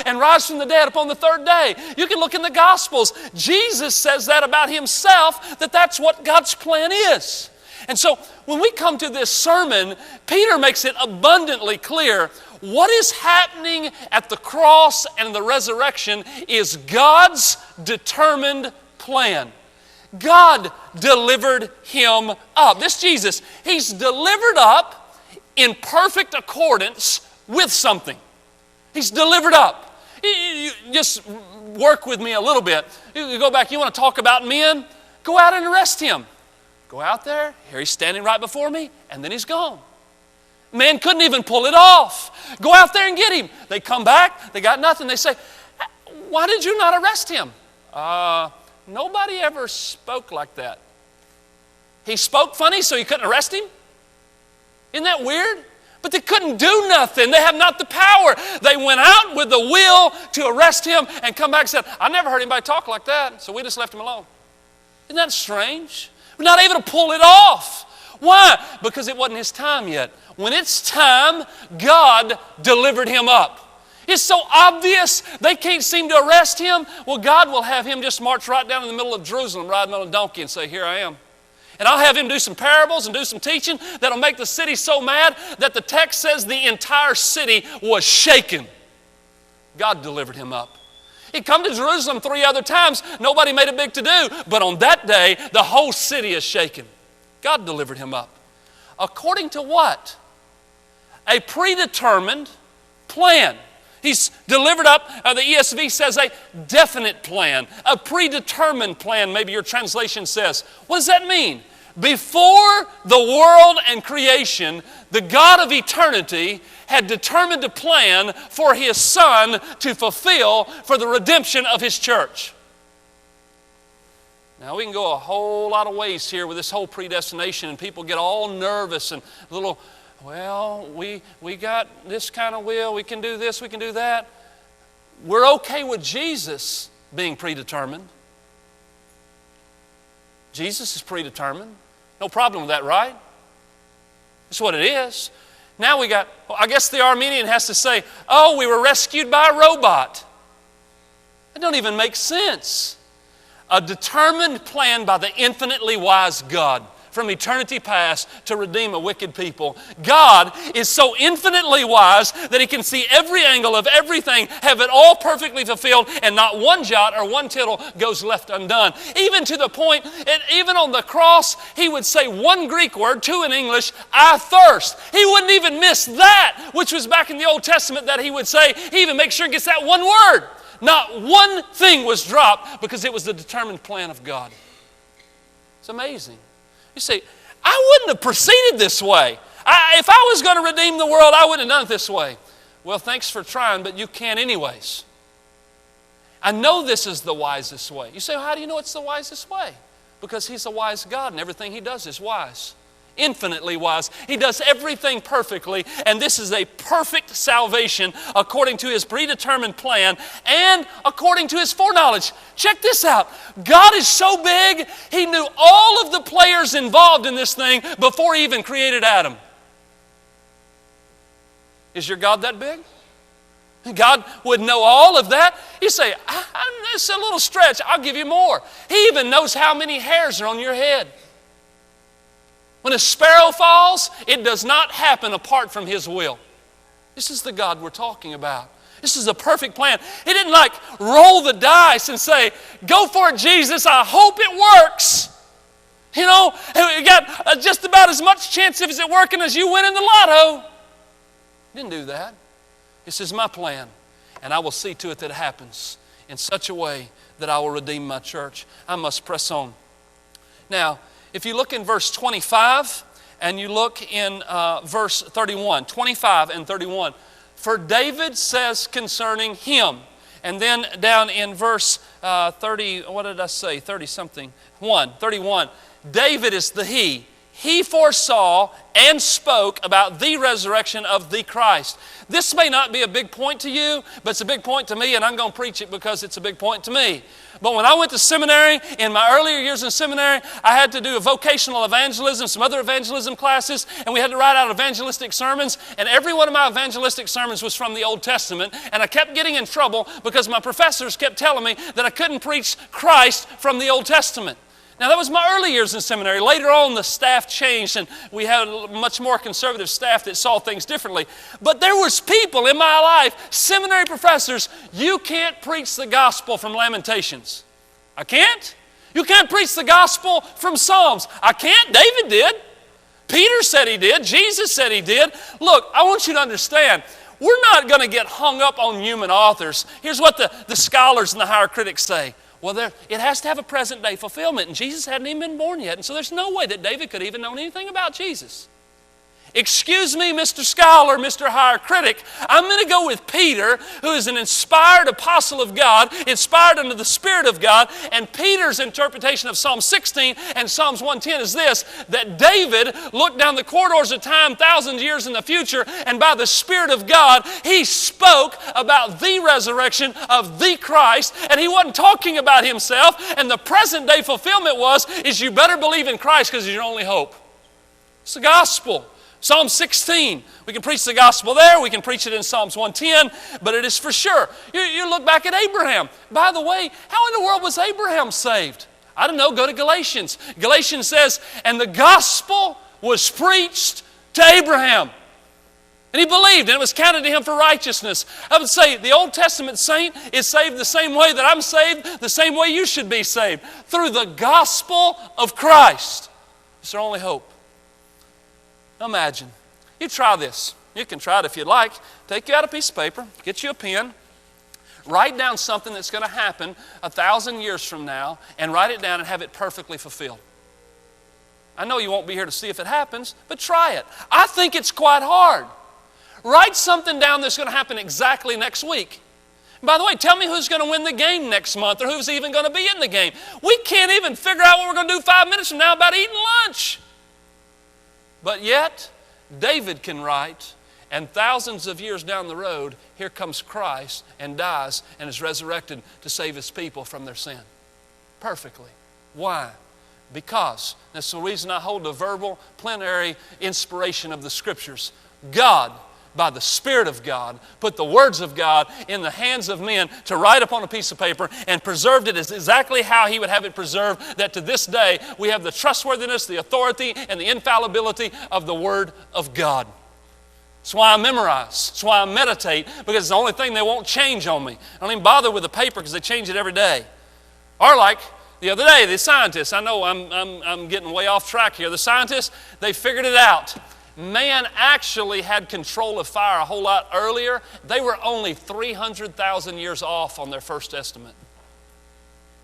and rise from the dead upon the third day. You can look in the Gospels. Jesus says that about Himself, that that's what God's plan is. And so when we come to this sermon, Peter makes it abundantly clear what is happening at the cross and the resurrection is God's determined plan. God delivered Him up. This Jesus, He's delivered up in perfect accordance with something. He's delivered up. You just work with me a little bit. You go back, you want to talk about men? Go out and arrest him. Go out there, here he's standing right before me, and then he's gone. Man couldn't even pull it off. Go out there and get him. They come back, they got nothing. They say, why did you not arrest him? Nobody ever spoke like that. He spoke funny, so you couldn't arrest him? Isn't that weird? But they couldn't do nothing. They have not the power. They went out with the will to arrest him and come back and said, I never heard anybody talk like that, so we just left him alone. Isn't that strange? We're not able to pull it off. Why? Because it wasn't his time yet. When it's time, God delivered him up. It's so obvious they can't seem to arrest him. Well, God will have him just march right down in the middle of Jerusalem, riding on a donkey and say, here I am. And I'll have him do some parables and do some teaching that'll make the city so mad that the text says the entire city was shaken. God delivered him up. He'd come to Jerusalem 3 other times. Nobody made a big to-do. But on that day, the whole city is shaken. God delivered him up. According to what? A predetermined plan. He's delivered up, the ESV says a definite plan, a predetermined plan, maybe your translation says. What does that mean? Before the world and creation, the God of eternity had determined a plan for His Son to fulfill for the redemption of His church. Now, we can go a whole lot of ways here with this whole predestination, and people get all nervous and a little, well, we got this kind of will, we can do this, we can do that. We're okay with Jesus being predetermined. Jesus is predetermined. No problem with that, right? That's what it is. Now we got, I guess the Armenian has to say, oh, we were rescued by a robot. That don't even make sense. A determined plan by the infinitely wise God from eternity past to redeem a wicked people. God is so infinitely wise that He can see every angle of everything, have it all perfectly fulfilled, and not one jot or one tittle goes left undone. Even to the point, even on the cross, He would say one Greek word, 2 in English, I thirst. He wouldn't even miss that, which was back in the Old Testament that He would say. He even makes sure He gets that one word. Not one thing was dropped because it was the determined plan of God. It's amazing. You say, I wouldn't have proceeded this way. If I was going to redeem the world, I wouldn't have done it this way. Well, thanks for trying, but you can anyways. I know this is the wisest way. You say, well, how do you know it's the wisest way? Because He's a wise God and everything He does is wise. Infinitely wise. He does everything perfectly, and this is a perfect salvation according to His predetermined plan and according to His foreknowledge. Check this out. God is so big, He knew all of the players involved in this thing before He even created Adam. Is your God that big? God would know all of that. You say, it's a little stretch. I'll give you more. He even knows how many hairs are on your head. When a sparrow falls, it does not happen apart from His will. This is the God we're talking about. This is a perfect plan. He didn't like roll the dice and say, go for it, Jesus, I hope it works. You know, you got just about as much chance of it working as you win in the lotto. He didn't do that. This is my plan, and I will see to it that it happens in such a way that I will redeem my church. I must press on. Now, if you look in verse 25 and you look in verse 31, 25 and 31, for David says concerning Him, and then down in verse 30, what did I say, 30-something, 31, David is the He. he foresaw and spoke about the resurrection of the Christ. This may not be a big point to you, but it's a big point to me, and I'm going to preach it because it's a big point to me. But when I went to seminary, in my earlier years in seminary, I had to do a vocational evangelism, some other evangelism classes, and we had to write out evangelistic sermons, and every one of my evangelistic sermons was from the Old Testament, and I kept getting in trouble because my professors kept telling me that I couldn't preach Christ from the Old Testament. Now, that was my early years in seminary. Later on, the staff changed, and we had a much more conservative staff that saw things differently. But there was people in my life, seminary professors, you can't preach the gospel from Lamentations. I can't. You can't preach the gospel from Psalms. I can't. David did. Peter said he did. Jesus said he did. Look, I want you to understand, we're not going to get hung up on human authors. Here's what the scholars and the higher critics say. Well, it has to have a present-day fulfillment, and Jesus hadn't even been born yet, and so there's no way that David could even known anything about Jesus. Excuse me, Mr. Scholar, Mr. Higher Critic, I'm going to go with Peter, who is an inspired apostle of God, inspired under the Spirit of God, and Peter's interpretation of Psalm 16 and Psalms 110 is this, that David looked down the corridors of time thousands of years in the future, and by the Spirit of God, he spoke about the resurrection of the Christ, and he wasn't talking about himself, and the present-day fulfillment is you better believe in Christ because he's your only hope. It's the gospel. Psalm 16, we can preach the gospel there, we can preach it in Psalms 110, but it is for sure. You look back at Abraham. By the way, how in the world was Abraham saved? I don't know, go to Galatians. Galatians says, and the gospel was preached to Abraham. And he believed, and it was counted to him for righteousness. I would say the Old Testament saint is saved the same way that I'm saved, the same way you should be saved, through the gospel of Christ. It's their only hope. Imagine. You try this. You can try it if you'd like. Take you out a piece of paper, get you a pen, write down something that's going to happen 1,000 years from now, and write it down and have it perfectly fulfilled. I know you won't be here to see if it happens, but try it. I think it's quite hard. Write something down that's going to happen exactly next week. By the way, tell me who's going to win the game next month or who's even going to be in the game. We can't even figure out what we're going to do 5 minutes from now about eating lunch. But yet, David can write, and thousands of years down the road, here comes Christ and dies and is resurrected to save his people from their sin. Perfectly. Why? Because, that's the reason I hold the verbal, plenary inspiration of the Scriptures. God, by the Spirit of God, put the words of God in the hands of men to write upon a piece of paper and preserved it as exactly how He would have it preserved, that to this day we have the trustworthiness, the authority, and the infallibility of the Word of God. That's why I memorize. That's why I meditate, because it's the only thing they won't change on me. I don't even bother with the paper because they change it every day. Or like the other day, the scientists, I know I'm getting way off track here. The scientists, they figured it out. Man actually had control of fire a whole lot earlier. They were only 300,000 years off on their first estimate.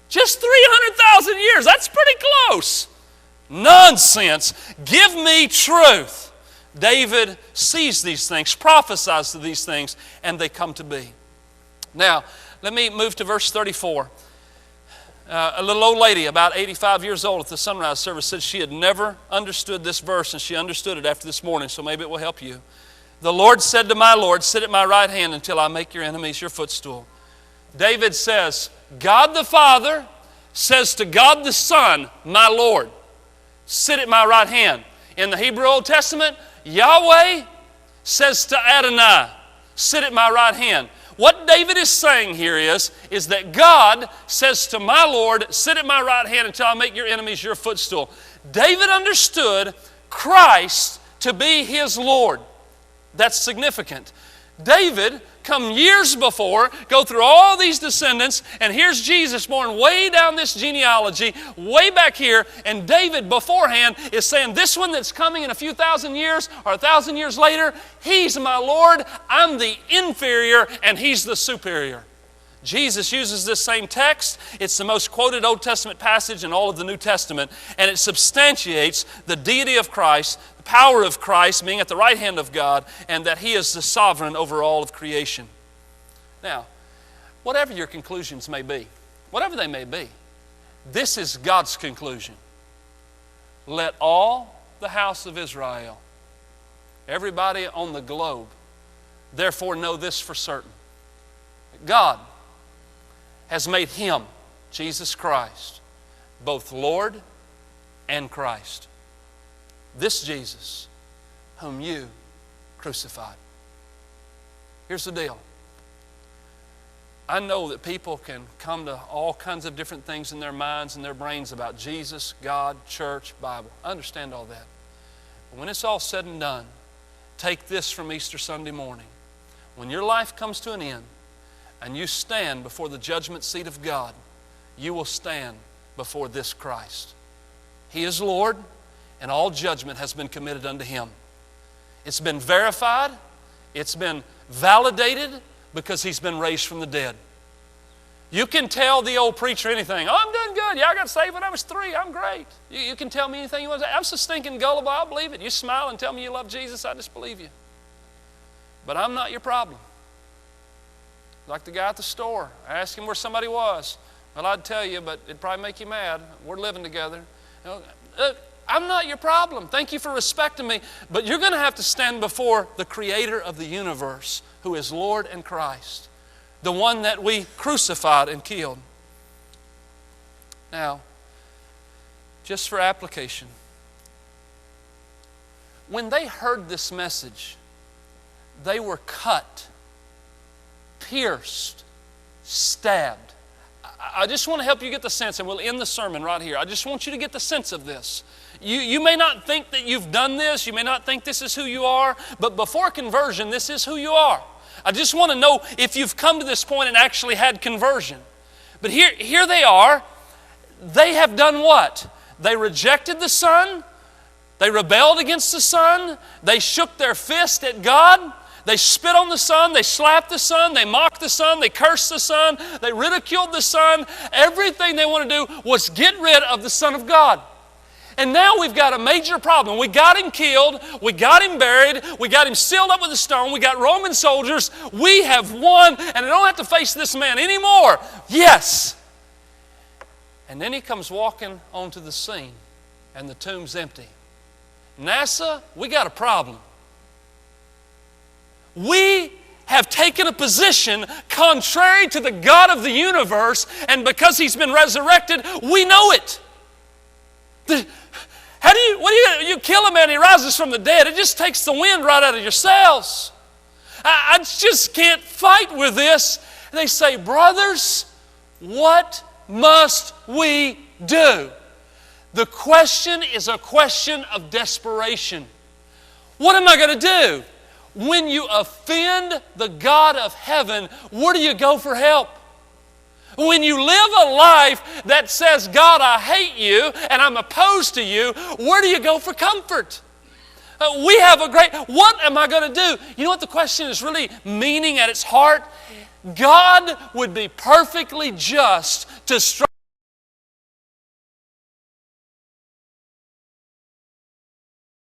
Just 300,000 years. That's pretty close. Nonsense. Give me truth. David sees these things, prophesies to these things, and they come to be. Now, let me move to verse 34. A little old lady, about 85 years old at the sunrise service, said she had never understood this verse, and she understood it after this morning, so maybe it will help you. The Lord said to my Lord, sit at my right hand until I make your enemies your footstool. David says, God the Father says to God the Son, my Lord, sit at my right hand. In the Hebrew Old Testament, Yahweh says to Adonai, sit at my right hand. What David is saying here is that God says to my Lord, sit at my right hand until I make your enemies your footstool. David understood Christ to be his Lord. That's significant. David, come years before, go through all these descendants, and here's Jesus born way down this genealogy, way back here, and David beforehand is saying, this one that's coming in a few thousand years or 1,000 years later, he's my Lord, I'm the inferior, and he's the superior. Jesus uses this same text. It's the most quoted Old Testament passage in all of the New Testament, and it substantiates the deity of Christ, the power of Christ being at the right hand of God, and that He is the sovereign over all of creation. Now, whatever your conclusions may be, whatever they may be, this is God's conclusion. Let all the house of Israel. Everybody on the globe, therefore, know this for certain. God has made Him, Jesus Christ, both Lord and Christ. This Jesus whom you crucified. Here's the deal. I know that people can come to all kinds of different things in their minds and their brains about Jesus, God, church, Bible. I understand all that. But when it's all said and done, take this from Easter Sunday morning. When your life comes to an end and you stand before the judgment seat of God, you will stand before this Christ. He is Lord, and all judgment has been committed unto Him. It's been verified, it's been validated, because He's been raised from the dead. You can tell the old preacher anything. Oh, I'm doing good. Yeah, I got saved when I was 3. I'm great. You can tell me anything you want to say. I'm so stinking gullible, I'll believe it. You smile and tell me you love Jesus, I just believe you. But I'm not your problem. Like the guy at the store. I asked him where somebody was. Well, I'd tell you, but it'd probably make you mad. We're living together. I'm not your problem. Thank you for respecting me. But you're going to have to stand before the Creator of the universe, who is Lord and Christ, the one that we crucified and killed. Now, just for application, when they heard this message, they were cut, pierced, stabbed. I just want to help you get the sense, and we'll end the sermon right here. I just want you to get the sense of this. You may not think that you've done this. You may not think this is who you are. But before conversion, this is who you are. I just want to know if you've come to this point and actually had conversion. But here they are. They have done what? They rejected the Son. They rebelled against the Son. They shook their fist at God. They spit on the Son. They slapped the Son. They mocked the Son. They cursed the Son. They ridiculed the Son. Everything they want to do was get rid of the Son of God. And now we've got a major problem. We got Him killed. We got Him buried. We got Him sealed up with a stone. We got Roman soldiers. We have won, and I don't have to face this man anymore. Yes. And then He comes walking onto the scene, and the tomb's empty. NASA, we got a problem. We have taken a position contrary to the God of the universe, and because He's been resurrected, we know it. You kill a man, he rises from the dead. It just takes the wind right out of your sails. I just can't fight with this. And they say, brothers, what must we do? The question is a question of desperation. What am I going to do? When you offend the God of heaven, where do you go for help? When you live a life that says, God, I hate you and I'm opposed to you, where do you go for comfort? We have a great, what am I going to do? You know what the question is really meaning at its heart? God would be perfectly just to strike